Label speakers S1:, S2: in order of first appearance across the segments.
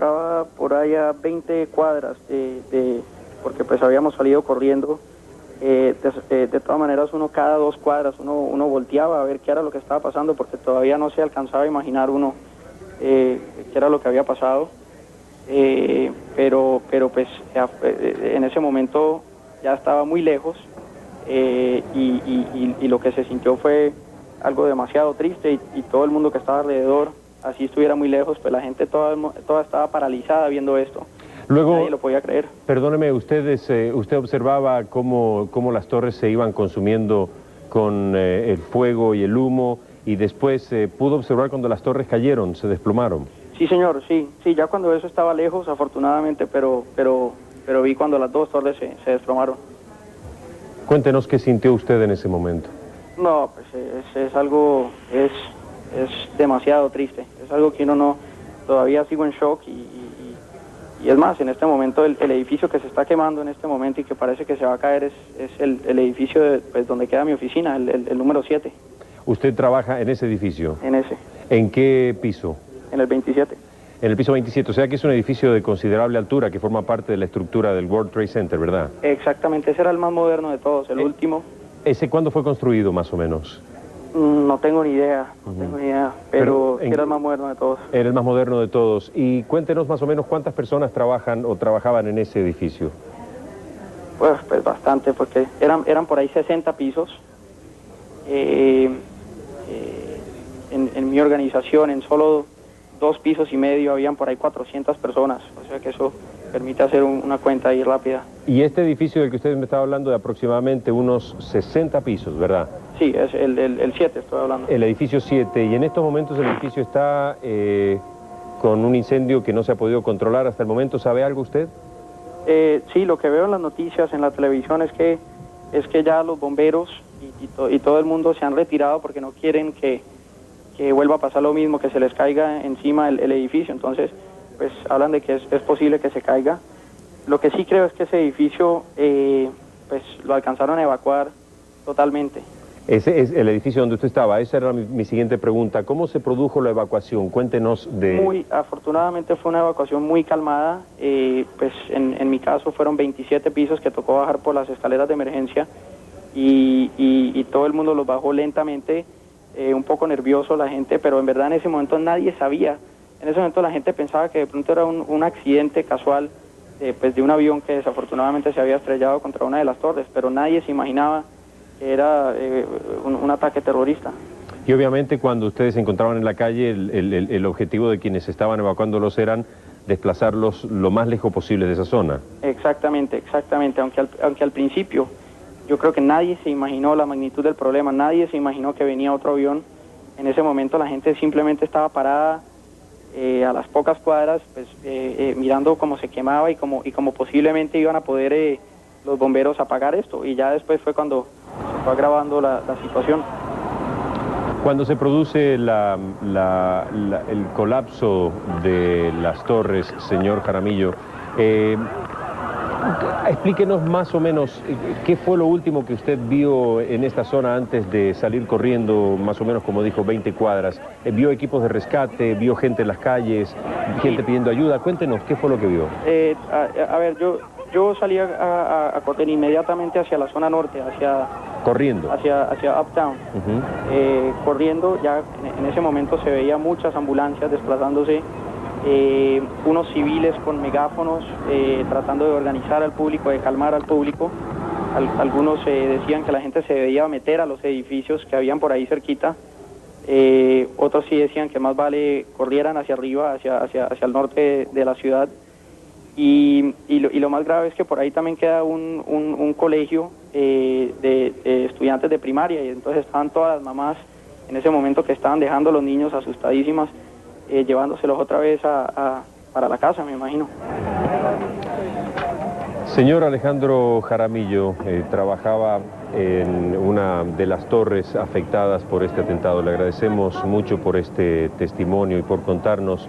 S1: encontraba por ahí a 20 cuadras, porque pues habíamos salido corriendo. De todas maneras, uno cada 2 cuadras, uno volteaba a ver qué era lo que estaba pasando, porque todavía no se alcanzaba a imaginar uno qué era lo que había pasado. Pero pues en ese momento ya estaba muy lejos, y lo que se sintió fue algo demasiado triste, y todo el mundo que estaba alrededor, así estuviera muy lejos, pues la gente toda estaba paralizada viendo esto.
S2: Luego,
S1: nadie lo podía creer.
S2: Perdóneme, usted observaba cómo las torres se iban consumiendo con el fuego y el humo, y después pudo observar cuando las torres cayeron, se desplomaron.
S1: Sí, señor, sí, ya cuando eso estaba lejos, afortunadamente, pero vi cuando las 2 torres se desplomaron.
S2: Cuéntenos qué sintió usted en ese momento.
S1: No, pues es algo, es demasiado triste, es algo que uno no, todavía sigo en shock, y es más, en este momento el edificio que se está quemando en este momento y que parece que se va a caer es el edificio pues, donde queda mi oficina, el número 7.
S2: ¿Usted trabaja en ese edificio?
S1: En ese.
S2: ¿En qué piso?
S1: En el 27.
S2: En el piso 27, o sea que es un edificio de considerable altura que forma parte de la estructura del World Trade Center, ¿verdad?
S1: Exactamente, ese era el más moderno de todos, el último.
S2: ¿Ese cuándo fue construido, más o menos?
S1: No tengo ni idea, pero era el más moderno de todos.
S2: Era el más moderno de todos. Y cuéntenos más o menos cuántas personas trabajan o trabajaban en ese edificio.
S1: Pues bastante, porque eran por ahí 60 pisos. En mi organización, en solo 2 pisos y medio, habían por ahí 400 personas. O sea que eso permite hacer una cuenta ahí rápida.
S2: Y este edificio del que usted me estaba hablando de aproximadamente unos 60 pisos, ¿verdad?
S1: Sí, es el 7 estoy hablando.
S2: El edificio 7, y en estos momentos el edificio está con un incendio que no se ha podido controlar hasta el momento. ¿Sabe algo usted?
S1: Sí, lo que veo en las noticias, en la televisión, es que ya los bomberos y todo el mundo se han retirado porque no quieren que vuelva a pasar lo mismo, que se les caiga encima el edificio. Entonces, pues hablan de que es posible que se caiga. Lo que sí creo es que ese edificio, pues lo alcanzaron a evacuar totalmente.
S2: Ese es el edificio donde usted estaba. Esa era mi siguiente pregunta. ¿Cómo se produjo la evacuación? Cuéntenos de...
S1: Afortunadamente fue una evacuación muy calmada. Pues en mi caso fueron 27 pisos que tocó bajar por las escaleras de emergencia, y todo el mundo los bajó lentamente, un poco nervioso la gente, pero en verdad en ese momento nadie sabía. En ese momento la gente pensaba que de pronto era un accidente casual, pues de un avión que desafortunadamente se había estrellado contra una de las torres, pero nadie se imaginaba que era un ataque terrorista.
S2: Y obviamente cuando ustedes se encontraban en la calle, el objetivo de quienes estaban evacuándolos eran desplazarlos lo más lejos posible de esa zona.
S1: Exactamente, aunque al principio yo creo que nadie se imaginó la magnitud del problema, nadie se imaginó que venía otro avión. En ese momento la gente simplemente estaba parada a las pocas cuadras, pues mirando cómo se quemaba y cómo posiblemente iban a poder los bomberos apagar esto, y ya después fue cuando se fue agravando la situación.
S2: Cuando se produce el colapso de las torres, señor Jaramillo, explíquenos más o menos qué fue lo último que usted vio en esta zona antes de salir corriendo, más o menos como dijo, 20 cuadras. ¿Vio equipos de rescate? ¿Vio gente en las calles? ¿Gente pidiendo ayuda? Cuéntenos, ¿qué fue lo que vio?
S1: A ver, yo salí a correr inmediatamente hacia la zona norte,
S2: corriendo
S1: hacia Uptown. Corriendo, ya en ese momento se veía muchas ambulancias desplazándose, unos civiles con megáfonos tratando de organizar al público, de calmar al público. Algunos decían que la gente se debía meter a los edificios que habían por ahí cerquita. Otros sí decían que más vale corrieran hacia arriba, hacia el norte de la ciudad. Y lo más grave es que por ahí también queda un colegio de estudiantes de primaria, y entonces estaban todas las mamás en ese momento que estaban dejando a los niños asustadísimas, llevándoselos otra vez para la casa, me imagino.
S2: Señor Alejandro Jaramillo, trabajaba en una de las torres afectadas por este atentado. Le agradecemos mucho por este testimonio y por contarnos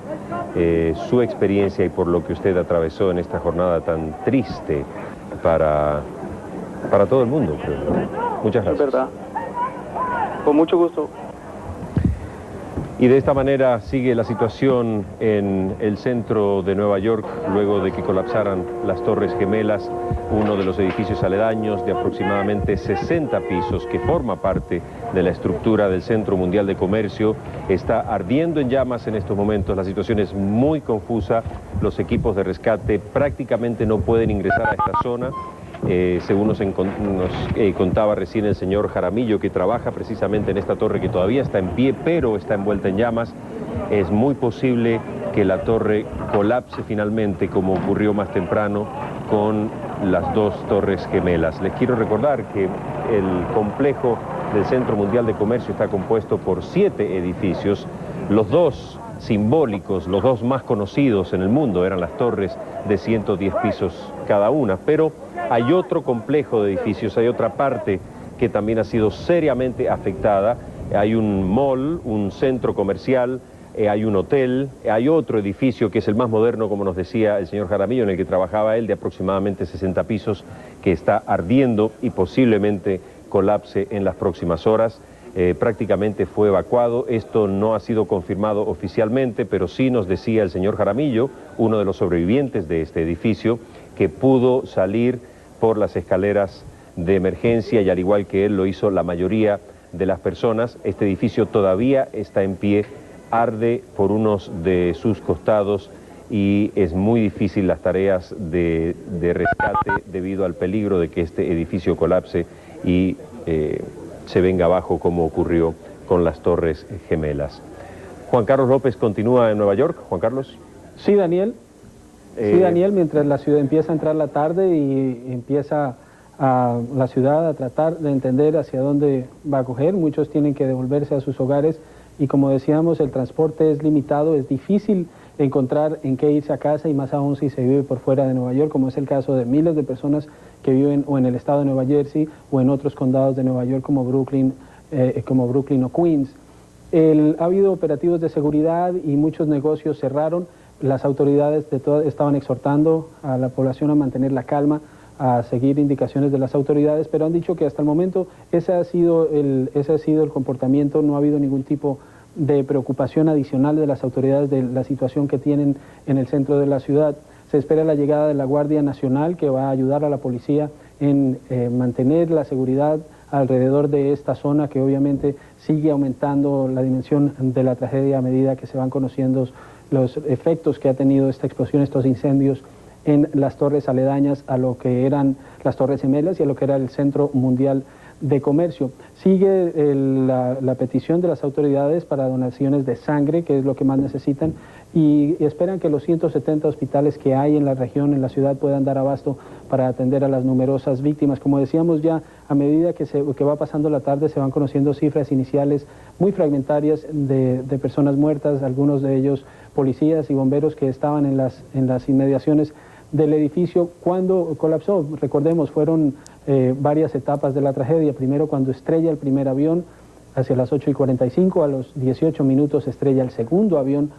S2: su experiencia y por lo que usted atravesó en esta jornada tan triste para todo el mundo, creo. Muchas gracias.
S1: Es verdad. Con mucho gusto.
S2: Y de esta manera sigue la situación en el centro de Nueva York, luego de que colapsaran las Torres Gemelas, uno de los edificios aledaños de aproximadamente 60 pisos que forma parte de la estructura del Centro Mundial de Comercio. Está ardiendo en llamas en estos momentos, la situación es muy confusa, los equipos de rescate prácticamente no pueden ingresar a esta zona. Según nos contaba recién el señor Jaramillo, que trabaja precisamente en esta torre que todavía está en pie, pero está envuelta en llamas, es muy posible que la torre colapse finalmente, como ocurrió más temprano con las dos Torres Gemelas. Les quiero recordar que el complejo del Centro Mundial de Comercio está compuesto por 7 edificios, los dos simbólicos, los dos más conocidos en el mundo eran las torres de 110 pisos cada una, pero hay otro complejo de edificios, hay otra parte que también ha sido seriamente afectada. Hay un mall, un centro comercial, hay un hotel, hay otro edificio que es el más moderno, como nos decía el señor Jaramillo, en el que trabajaba él, de aproximadamente 60 pisos, que está ardiendo y posiblemente colapse en las próximas horas. Prácticamente fue evacuado. Esto no ha sido confirmado oficialmente, pero sí nos decía el señor Jaramillo, uno de los sobrevivientes de este edificio, que pudo salir por las escaleras de emergencia y al igual que él lo hizo la mayoría de las personas. Este edificio todavía está en pie, arde por unos de sus costados y es muy difícil las tareas de rescate debido al peligro de que este edificio colapse y se venga abajo como ocurrió con las Torres Gemelas. Juan Carlos López continúa en Nueva York. Juan Carlos.
S3: Sí, Daniel. Sí, Daniel, mientras la ciudad empieza a entrar la tarde y empieza la ciudad a tratar de entender hacia dónde va a coger, muchos tienen que devolverse a sus hogares y como decíamos, el transporte es limitado, es difícil encontrar en qué irse a casa y más aún si se vive por fuera de Nueva York, como es el caso de miles de personas que viven o en el estado de Nueva Jersey o en otros condados de Nueva York como Brooklyn o Queens. Ha habido operativos de seguridad y muchos negocios cerraron. Las autoridades estaban exhortando a la población a mantener la calma, a seguir indicaciones de las autoridades, pero han dicho que hasta el momento ese ha sido el comportamiento, no ha habido ningún tipo de preocupación adicional de las autoridades de la situación que tienen en el centro de la ciudad. Se espera la llegada de la Guardia Nacional, que va a ayudar a la policía en mantener la seguridad alrededor de esta zona, que obviamente sigue aumentando la dimensión de la tragedia a medida que se van conociendo los efectos que ha tenido esta explosión, estos incendios en las torres aledañas a lo que eran las Torres Gemelas y a lo que era el Centro Mundial de Comercio. Sigue la petición de las autoridades para donaciones de sangre, que es lo que más necesitan, y esperan que los 170 hospitales que hay en la región, en la ciudad, puedan dar abasto para atender a las numerosas víctimas. Como decíamos ya, a medida que va pasando la tarde se van conociendo cifras iniciales muy fragmentarias de personas muertas, algunos de ellos policías y bomberos que estaban en las inmediaciones del edificio cuando colapsó. Recordemos, fueron varias etapas de la tragedia. Primero, cuando estrella el primer avión, hacia las 8:45, a los 18 minutos estrella el segundo avión,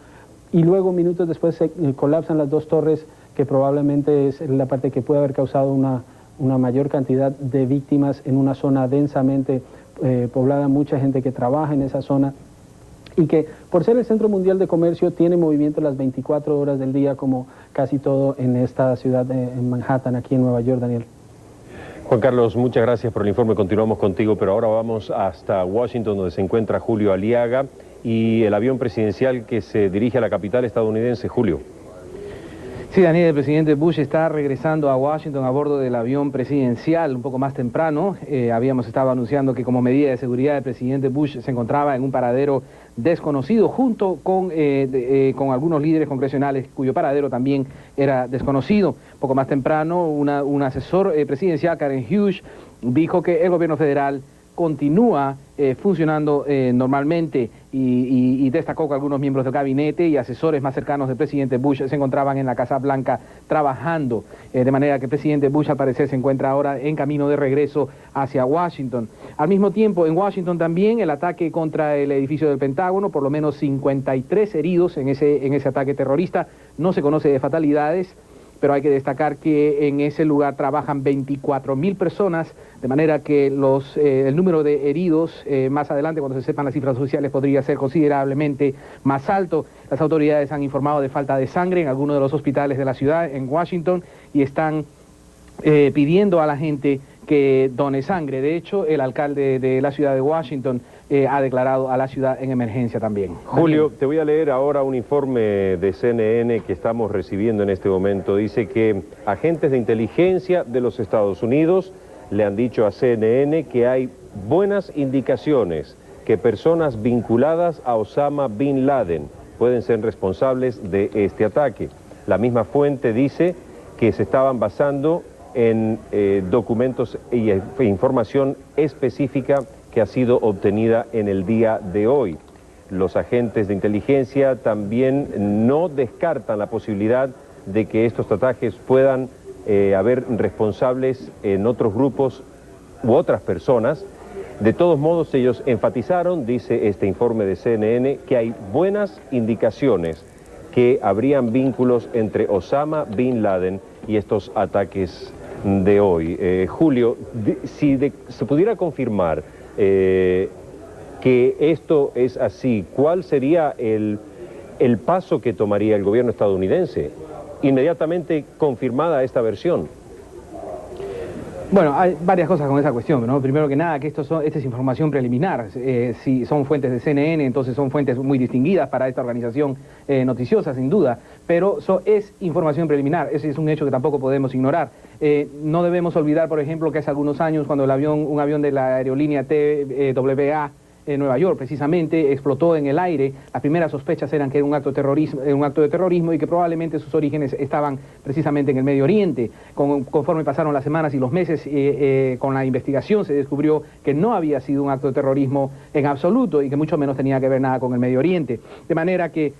S3: y luego minutos después se colapsan las dos torres, que probablemente es la parte que puede haber causado una mayor cantidad de víctimas en una zona densamente poblada, mucha gente que trabaja en esa zona, y que por ser el Centro Mundial de Comercio tiene movimiento las 24 horas del día, como casi todo en esta ciudad, en Manhattan, aquí en Nueva York, Daniel.
S2: Juan Carlos, muchas gracias por el informe, continuamos contigo, pero ahora vamos hasta Washington, donde se encuentra Julio Aliaga y el avión presidencial que se dirige a la capital estadounidense. Julio.
S4: Sí, Daniel, el presidente Bush está regresando a Washington a bordo del avión presidencial un poco más temprano. Habíamos estado anunciando que como medida de seguridad el presidente Bush se encontraba en un paradero desconocido junto con algunos líderes congresionales cuyo paradero también era desconocido. Un poco más temprano un asesor presidencial, Karen Hughes, dijo que el gobierno federal continúa funcionando normalmente y destacó que algunos miembros del gabinete y asesores más cercanos del presidente Bush se encontraban en la Casa Blanca trabajando, de manera que el presidente Bush al parecer se encuentra ahora en camino de regreso hacia Washington. Al mismo tiempo, en Washington también el ataque contra el edificio del Pentágono, por lo menos 53 heridos en ese ataque terrorista, no se conoce de fatalidades. pero hay que destacar que en ese lugar trabajan 24.000 personas, de manera que el número de heridos más adelante, cuando se sepan las cifras oficiales, podría ser considerablemente más alto. Las autoridades han informado de falta de sangre en algunos de los hospitales de la ciudad, en Washington, y están pidiendo a la gente que done sangre. De hecho, el alcalde de la ciudad de Washington ha declarado a la ciudad en emergencia también.
S2: Julio, te voy a leer ahora un informe de CNN que estamos recibiendo en este momento. Dice que agentes de inteligencia de los Estados Unidos le han dicho a CNN que hay buenas indicaciones que personas vinculadas a Osama Bin Laden pueden ser responsables de este ataque. La misma fuente dice que se estaban basando en documentos e información específica que ha sido obtenida en el día de hoy. Los agentes de inteligencia también no descartan la posibilidad de que estos ataques puedan haber responsables en otros grupos u otras personas. De todos modos, ellos enfatizaron, dice este informe de CNN, que hay buenas indicaciones que habrían vínculos entre Osama Bin Laden y estos ataques de hoy. Julio, si se pudiera confirmar que esto es así, ¿cuál sería el paso que tomaría el gobierno estadounidense inmediatamente confirmada esta versión?
S4: Bueno, hay varias cosas con esa cuestión, ¿no? Primero que nada, que esta es información preliminar. Si son fuentes de CNN, entonces son fuentes muy distinguidas para esta organización noticiosa, sin duda. Pero eso es información preliminar, ese es un hecho que tampoco podemos ignorar. No debemos olvidar, por ejemplo, que hace algunos años, cuando un avión de la aerolínea TWA en Nueva York, precisamente, explotó en el aire. Las primeras sospechas eran que era un acto de terrorismo y que probablemente sus orígenes estaban precisamente en el Medio Oriente. Conforme pasaron las semanas y los meses, con la investigación se descubrió que no había sido un acto de terrorismo en absoluto y que mucho menos tenía que ver nada con el Medio Oriente. De manera que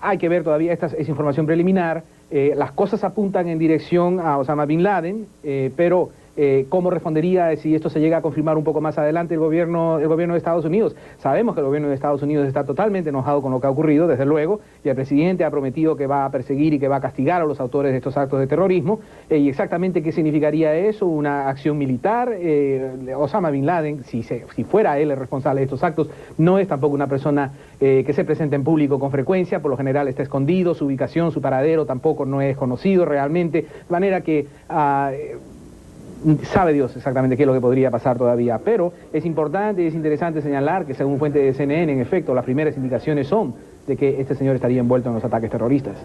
S4: hay que ver todavía, esta es información preliminar, las cosas apuntan en dirección a Osama Bin Laden, pero ¿cómo respondería si esto se llega a confirmar un poco más adelante el gobierno de Estados Unidos? Sabemos que el gobierno de Estados Unidos está totalmente enojado con lo que ha ocurrido, desde luego, y el presidente ha prometido que va a perseguir y que va a castigar a los autores de estos actos de terrorismo. ¿Y exactamente qué significaría eso? ¿Una acción militar? Osama Bin Laden, si fuera él el responsable de estos actos, no es tampoco una persona que se presenta en público con frecuencia, por lo general está escondido, su ubicación, su paradero tampoco no es conocido realmente, de manera que sabe Dios exactamente qué es lo que podría pasar todavía, pero es importante y es interesante señalar que según fuente de CNN, en efecto, las primeras indicaciones son de que este señor estaría envuelto en los ataques terroristas.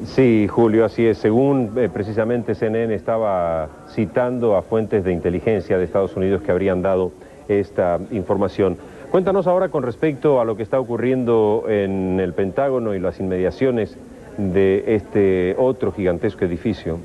S2: Sí, Julio, así es. Según precisamente CNN estaba citando a fuentes de inteligencia de Estados Unidos que habrían dado esta información. Cuéntanos ahora con respecto a lo que está ocurriendo en el Pentágono y las inmediaciones de este otro gigantesco edificio.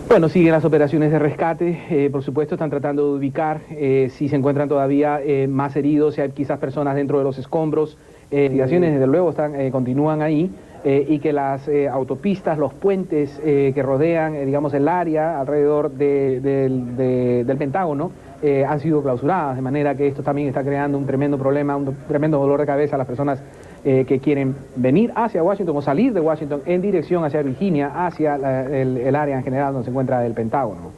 S4: Bueno, siguen las operaciones de rescate, por supuesto están tratando de ubicar si se encuentran todavía más heridos, si hay quizás personas dentro de los escombros. Investigaciones desde luego continúan ahí y que las autopistas, los puentes que rodean, digamos, el área alrededor del Pentágono han sido clausuradas, de manera que esto también está creando un tremendo problema, un tremendo dolor de cabeza a las personas que quieren venir hacia Washington o salir de Washington en dirección hacia Virginia, hacia el área en general donde se encuentra el Pentágono.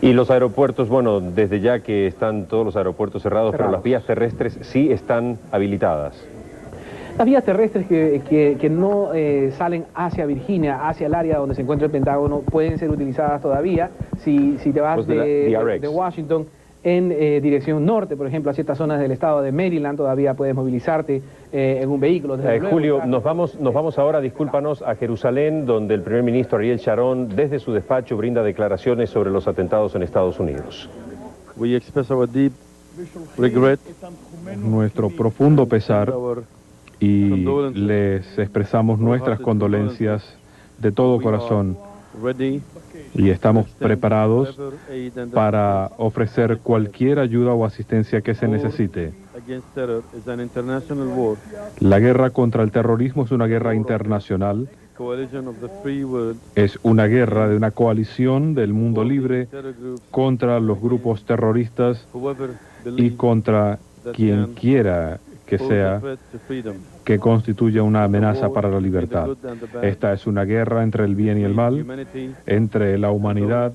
S2: Y los aeropuertos, bueno, desde ya que están todos los aeropuertos cerrados, pero las vías terrestres sí están habilitadas.
S4: Las vías terrestres que no salen hacia Virginia, hacia el área donde se encuentra el Pentágono, pueden ser utilizadas todavía. Si te vas de Washington en dirección norte, por ejemplo, a ciertas zonas del estado de Maryland, todavía puedes movilizarte en un vehículo.
S2: Julio, nos vamos ahora, discúlpanos, a Jerusalén, donde el primer ministro Ariel Sharon, desde su despacho, brinda declaraciones sobre los atentados en Estados Unidos.
S5: We express our deep regret,
S6: nuestro profundo pesar, y les expresamos nuestras condolencias de todo corazón. Y estamos preparados para ofrecer cualquier ayuda o asistencia que se necesite. La guerra contra el terrorismo es una guerra internacional. Es una guerra de una coalición del mundo libre contra los grupos terroristas y contra quien quiera que sea que constituya una amenaza para la libertad. Esta es una guerra entre el bien y el mal, entre la humanidad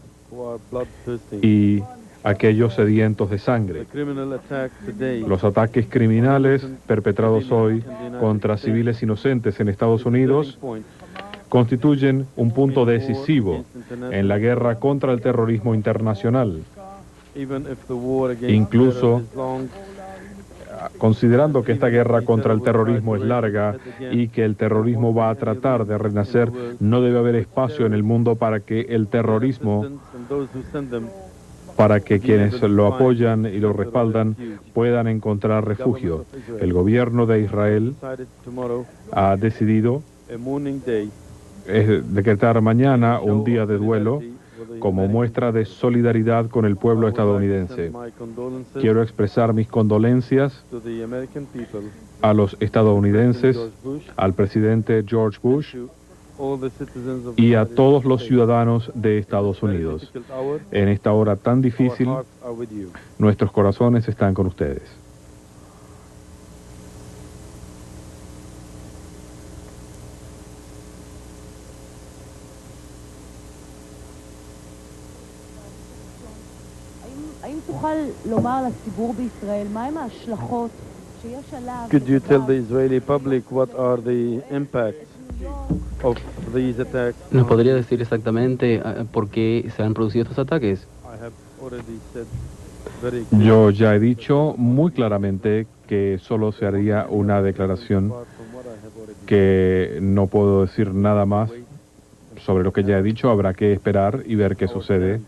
S6: y aquellos sedientos de sangre. Los ataques criminales perpetrados hoy contra civiles inocentes en Estados Unidos constituyen un punto decisivo en la guerra contra el terrorismo internacional. Incluso considerando que esta guerra contra el terrorismo es larga y que el terrorismo va a tratar de renacer, no debe haber espacio en el mundo para que el terrorismo, para que quienes lo apoyan y lo respaldan puedan encontrar refugio. El gobierno de Israel ha decidido decretar mañana un día de duelo como muestra de solidaridad con el pueblo estadounidense. Quiero expresar mis condolencias a los estadounidenses, al presidente George Bush y a todos los ciudadanos de Estados Unidos. En esta hora tan difícil, nuestros corazones están con ustedes.
S5: Could you tell the Israeli public what are the impacts of these attacks?
S7: ¿Nos podría decir exactamente por qué se han producido estos ataques?
S6: Yo ya he dicho muy claramente que solo se haría una declaración, que no puedo decir nada más sobre lo que ya he dicho. Habrá que esperar y ver qué sucede.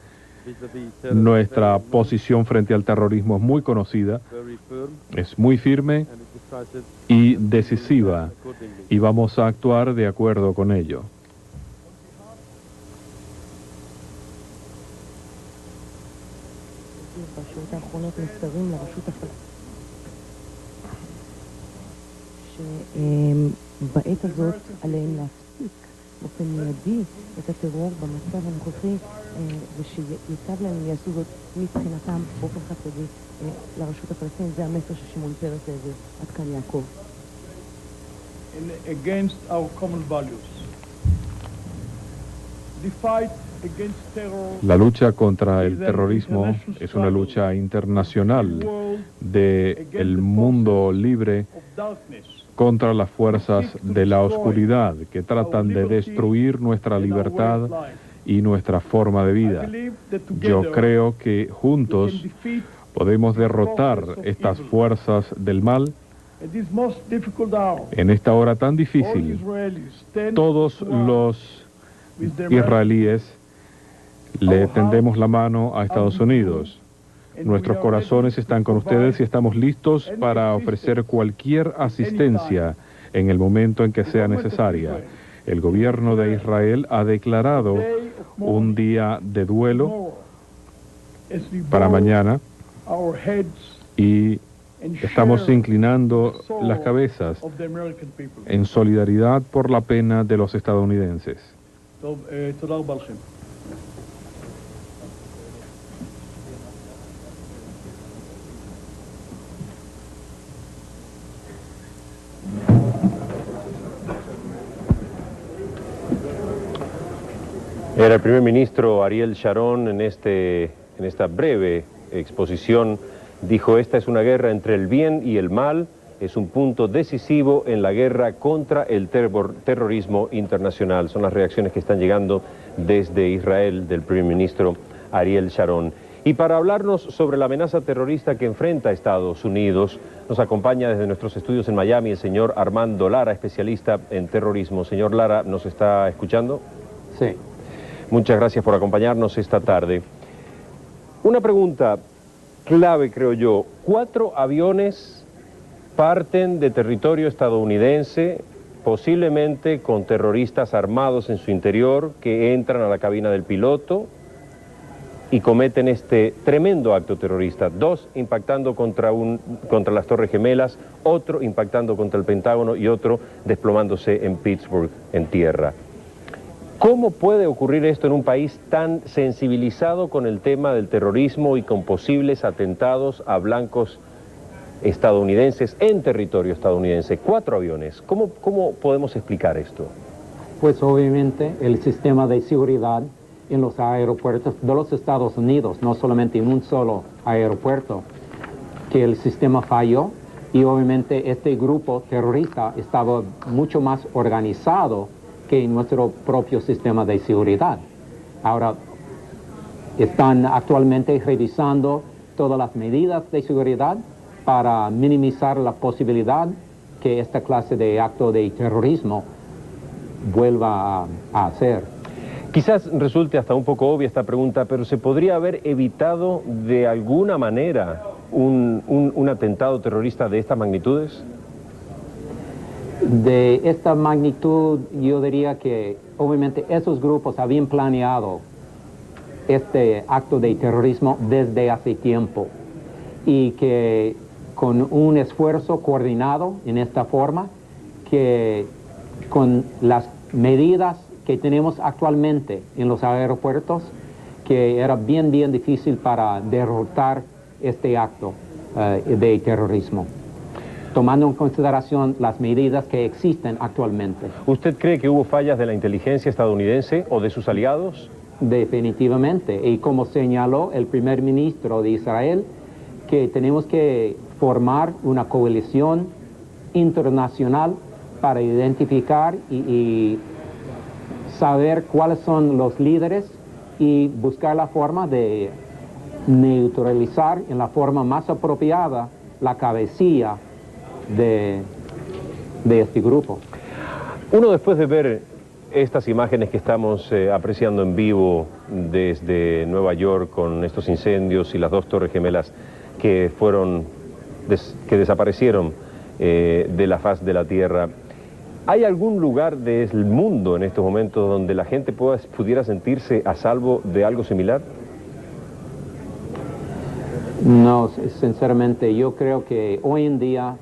S6: Nuestra posición frente al terrorismo es muy conocida, es muy firme y decisiva, y vamos a actuar de acuerdo con ello.
S8: באופן מיידי את הטרור במצב הנוכחי ושיצב להם יעשו זאת מבחינתם באופן חד-צדדי לרשות הפלסטינית. זה המסר ששמעון פרס העביר. עד כאן יעקב.
S9: Against our common values. The fight against terror.
S6: La lucha contra el terrorismo es una lucha internacional del mundo libre contra las fuerzas de la oscuridad que tratan de destruir nuestra libertad y nuestra forma de vida. Yo creo que juntos podemos derrotar estas fuerzas del mal. En esta hora tan difícil, todos los israelíes le tendemos la mano a Estados Unidos. Nuestros corazones están con ustedes y estamos listos para ofrecer cualquier asistencia en el momento en que sea necesaria. El gobierno de Israel ha declarado un día de duelo para mañana y estamos inclinando las cabezas en solidaridad por la pena de los estadounidenses.
S2: Era el primer ministro Ariel Sharon en esta breve exposición. Dijo: esta es una guerra entre el bien y el mal, es un punto decisivo en la guerra contra el terrorismo internacional. Son las reacciones que están llegando desde Israel del primer ministro Ariel Sharon. Y para hablarnos sobre la amenaza terrorista que enfrenta Estados Unidos, nos acompaña desde nuestros estudios en Miami el señor Armando Lara, especialista en terrorismo. Señor Lara, ¿nos está escuchando?
S7: Sí.
S2: Muchas gracias por acompañarnos esta tarde. Una pregunta clave, creo yo. 4 aviones parten de territorio estadounidense, posiblemente con terroristas armados en su interior, que entran a la cabina del piloto y cometen este tremendo acto terrorista. 2 impactando contra las Torres Gemelas, otro impactando contra el Pentágono y otro desplomándose en Pittsburgh, en tierra. ¿Cómo puede ocurrir esto en un país tan sensibilizado con el tema del terrorismo y con posibles atentados a blancos estadounidenses en territorio estadounidense. 4 aviones. ¿Cómo podemos explicar esto?
S10: Pues obviamente el sistema de seguridad en los aeropuertos de los Estados Unidos, no solamente en un solo aeropuerto, que el sistema falló y obviamente este grupo terrorista estaba mucho más organizado que nuestro propio sistema de seguridad. Ahora están actualmente revisando todas las medidas de seguridad para minimizar la posibilidad que esta clase de acto de terrorismo vuelva a hacer.
S2: Quizás resulte hasta un poco obvia esta pregunta, pero ¿se podría haber evitado de alguna manera un atentado terrorista de estas magnitudes?
S10: De esta magnitud yo diría que obviamente esos grupos habían planeado este acto de terrorismo desde hace tiempo y que con un esfuerzo coordinado en esta forma, que con las medidas que tenemos actualmente en los aeropuertos, que era bien difícil para derrotar este acto de terrorismo, tomando en consideración las medidas que existen actualmente.
S2: ¿Usted cree que hubo fallas de la inteligencia estadounidense o de sus aliados?
S10: Definitivamente, y como señaló el primer ministro de Israel, que tenemos que formar una coalición internacional para identificar y saber cuáles son los líderes y buscar la forma de neutralizar en la forma más apropiada la cabecilla de este grupo.
S2: Uno, después de ver estas imágenes que estamos apreciando en vivo desde Nueva York con estos incendios y las 2 torres gemelas que desaparecieron de la faz de la tierra, ¿hay algún lugar del mundo en estos momentos donde la gente pudiera sentirse a salvo de algo similar?
S10: No, sinceramente yo creo que hoy en día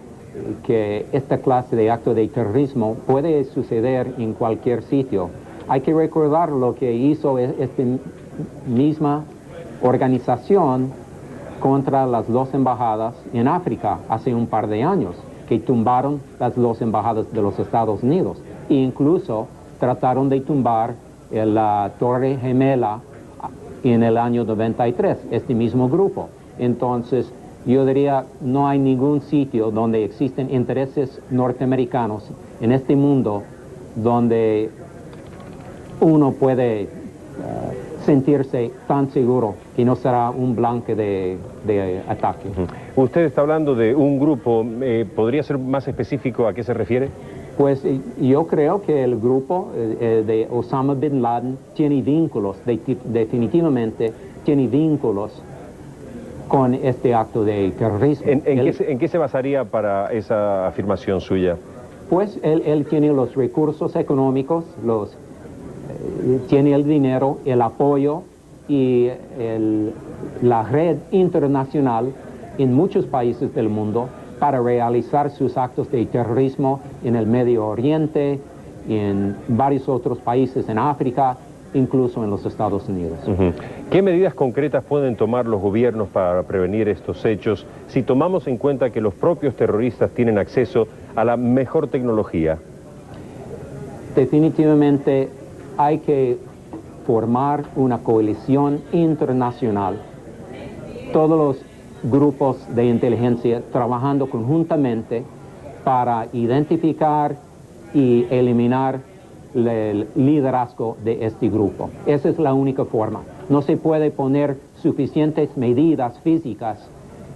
S10: que esta clase de acto de terrorismo puede suceder en cualquier sitio. Hay que recordar lo que hizo esta misma organización contra las 2 embajadas en África hace un par de años, que tumbaron las 2 embajadas de los Estados Unidos e incluso trataron de tumbar la Torre Gemela en el año 93, este mismo grupo. Entonces, yo diría, no hay ningún sitio donde existen intereses norteamericanos en este mundo donde uno puede sentirse tan seguro que no será un blanco de ataque.
S2: Usted está hablando de un grupo, ¿podría ser más específico a qué se refiere?
S10: Pues yo creo que el grupo de Osama Bin Laden tiene vínculos, definitivamente tiene vínculos con este acto de terrorismo.
S2: ¿En qué se basaría para esa afirmación suya?
S10: Pues él tiene los recursos económicos, tiene el dinero, el apoyo y la red internacional en muchos países del mundo para realizar sus actos de terrorismo en el Medio Oriente, en varios otros países en África, incluso en los Estados Unidos.
S2: ¿Qué medidas concretas pueden tomar los gobiernos para prevenir estos hechos si tomamos en cuenta que los propios terroristas tienen acceso a la mejor tecnología?
S10: Definitivamente hay que formar una coalición internacional, todos los grupos de inteligencia trabajando conjuntamente para identificar y eliminar el liderazgo de este grupo. Esa es la única forma. No se puede poner suficientes medidas físicas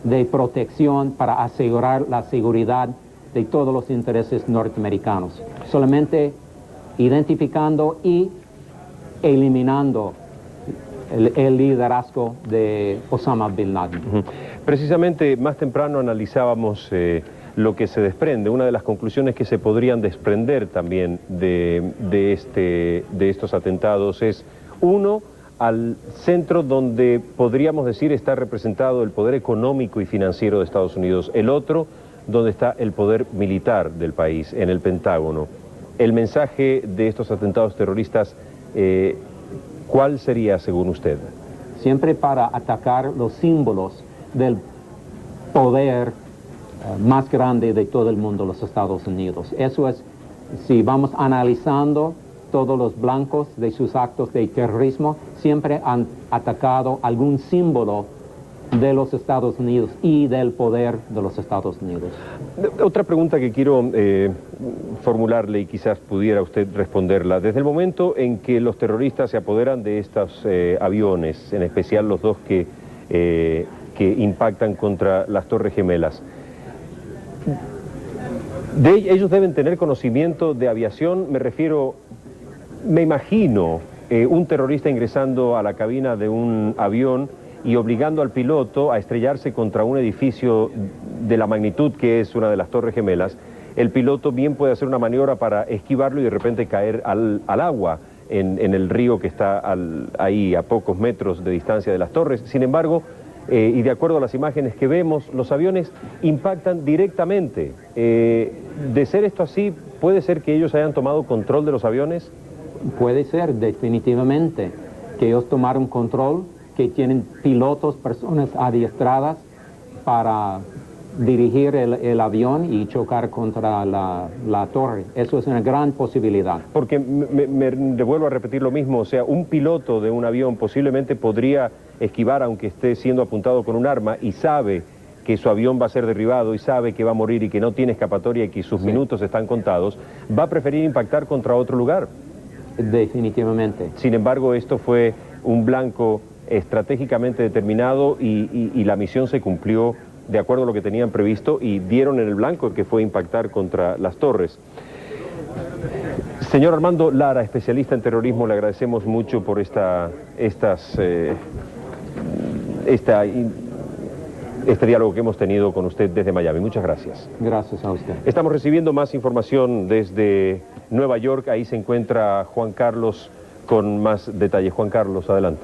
S10: de protección para asegurar la seguridad de todos los intereses norteamericanos. Solamente identificando y eliminando el liderazgo de Osama Bin Laden.
S2: Precisamente más temprano analizábamos lo que se desprende, una de las conclusiones que se podrían desprender también de estos atentados es, uno, al centro donde podríamos decir está representado el poder económico y financiero de Estados Unidos, el otro donde está el poder militar del país, en el Pentágono. El mensaje de estos atentados terroristas, ¿cuál sería según usted?
S10: Siempre para atacar los símbolos del poder más grande de todo el mundo, los Estados Unidos. Eso es, si vamos analizando todos los blancos de sus actos de terrorismo, siempre han atacado algún símbolo de los Estados Unidos y del poder de los Estados Unidos.
S2: Otra pregunta que quiero formularle y quizás pudiera usted responderla. Desde el momento en que los terroristas se apoderan de estos aviones, en especial los dos que impactan contra las Torres Gemelas, ellos deben tener conocimiento de aviación, me imagino un terrorista ingresando a la cabina de un avión y obligando al piloto a estrellarse contra un edificio de la magnitud que es una de las Torres Gemelas. El piloto bien puede hacer una maniobra para esquivarlo y de repente caer al agua en el río que está ahí a pocos metros de distancia de las torres. Sin embargo, y de acuerdo a las imágenes que vemos, los aviones impactan directamente. De ser esto así, ¿puede ser que ellos hayan tomado control de los aviones?
S10: Puede ser, definitivamente, que ellos tomaron control, que tienen pilotos, personas adiestradas para dirigir el avión y chocar contra la torre. Eso es una gran posibilidad.
S2: Porque me vuelvo a repetir lo mismo, o sea, un piloto de un avión posiblemente podría esquivar aunque esté siendo apuntado con un arma y sabe que su avión va a ser derribado y sabe que va a morir y que no tiene escapatoria y que sus minutos están contados, va a preferir impactar contra otro lugar.
S10: Definitivamente.
S2: Sin embargo, esto fue un blanco estratégicamente determinado y la misión se cumplió de acuerdo a lo que tenían previsto y dieron en el blanco, que fue impactar contra las torres. Señor Armando Lara, especialista en terrorismo, le agradecemos mucho por este diálogo que hemos tenido con usted desde Miami. Muchas gracias.
S10: Gracias a usted.
S2: Estamos recibiendo más información desde Nueva York. Ahí se encuentra Juan Carlos con más detalles. Juan Carlos, adelante.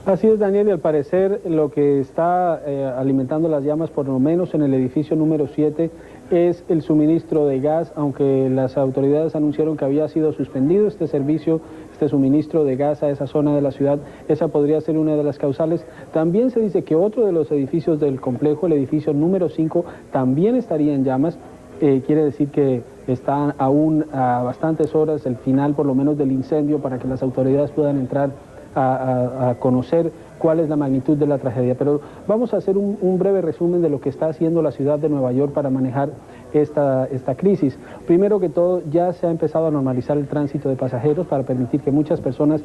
S3: Así es, Daniel, y al parecer lo que está alimentando las llamas, por lo menos en el edificio número 7, es el suministro de gas, aunque las autoridades anunciaron que había sido suspendido este servicio, este suministro de gas a esa zona de la ciudad. Esa podría ser una de las causales. También se dice que otro de los edificios del complejo, el edificio número 5, también estaría en llamas. Quiere decir que están aún a bastantes horas el final, por lo menos, del incendio, para que las autoridades puedan entrar a conocer cuál es la magnitud de la tragedia. Pero vamos a hacer un breve resumen de lo que está haciendo la ciudad de Nueva York para manejar esta crisis. Primero que todo, ya se ha empezado a normalizar el tránsito de pasajeros para permitir que muchas personas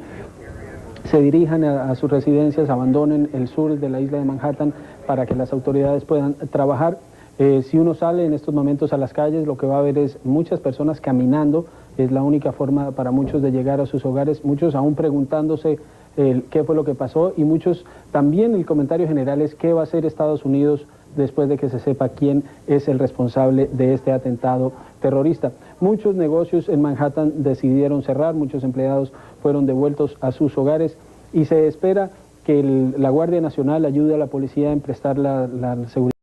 S3: se dirijan a sus residencias, abandonen el sur de la isla de Manhattan para que las autoridades puedan trabajar. Si uno sale en estos momentos a las calles, lo que va a ver es muchas personas caminando. Es la única forma para muchos de llegar a sus hogares, muchos aún preguntándose qué fue lo que pasó, y muchos también el comentario general es qué va a hacer Estados Unidos después de que se sepa quién es el responsable de este atentado terrorista. Muchos negocios en Manhattan decidieron cerrar, muchos empleados fueron devueltos a sus hogares y se espera que la Guardia Nacional ayude a la policía en prestar la seguridad.